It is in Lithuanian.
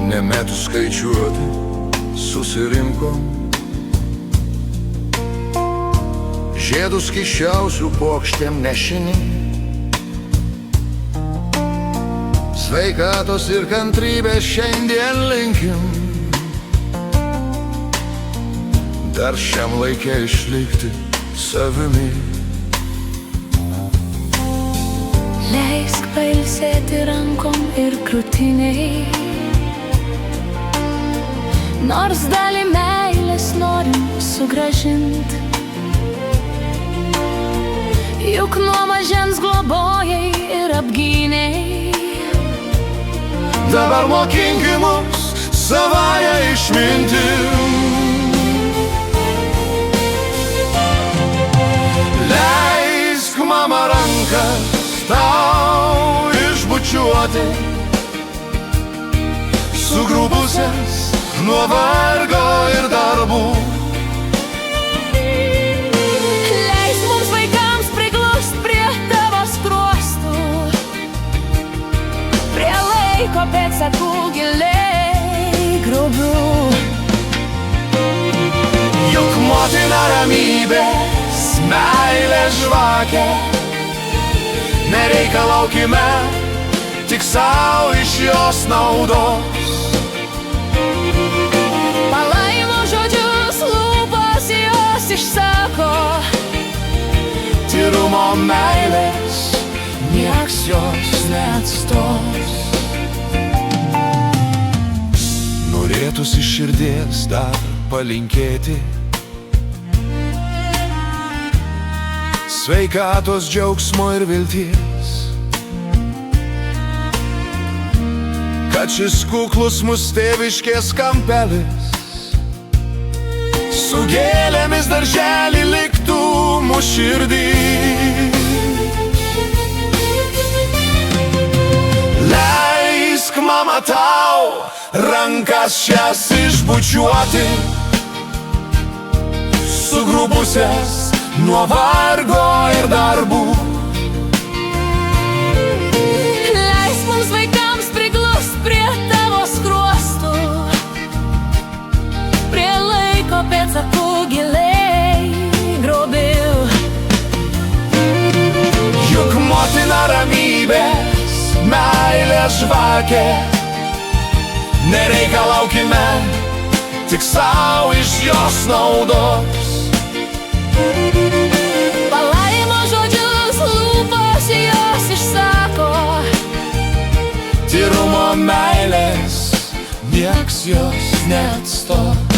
Ne metų skaičiuoti susirinkom, žiedus kiščiausių pokštėm nešini. Sveikatos ir kantrybės šiandien linkim, dar šiam laikė išlikti savimi. Leisk pailsėti rankom ir krūtiniai, nors dalį meilės norim sugrąžint. Juk nuo mažens globojai ir apgynei. Dabar mokinki mus savąją išmintim. Leisk, mama, ranką tau išbučiuoti, sugrubusias nuo vargo ir darbų. Leisk mums vaikams priglust prie tavo skruostų, prie laiko pėdsakų giliai grubių. Juk motina ramybės, meilės žvakė, nereikalaukime tik savo iš jos naudos. Palaimų žodžius lūpos jos išsako, Tyrumo meilės nieks jos neatstos. Norėtųsi širdies dar palinkėti sveikatos, džiaugsmo ir vilties, kad šis kuklus mūsų tėviškės kampelis su gėlėmis darželį liktų mūsų širdį. Leisk, mama, tau rankas šias išbučiuoti, sugrubusias nuo vargo ir darbų. leisk mums vaikams priglust prie tavo skruostų, prie laiko pėdsakų giliai grubių. Juk motina ramybės, meilės žvakė, nereikalaukime tik savo iš jos naudos. Palaimo žodžius lūpos jos išsako, Tyrumo meilės nieks jos neatstos.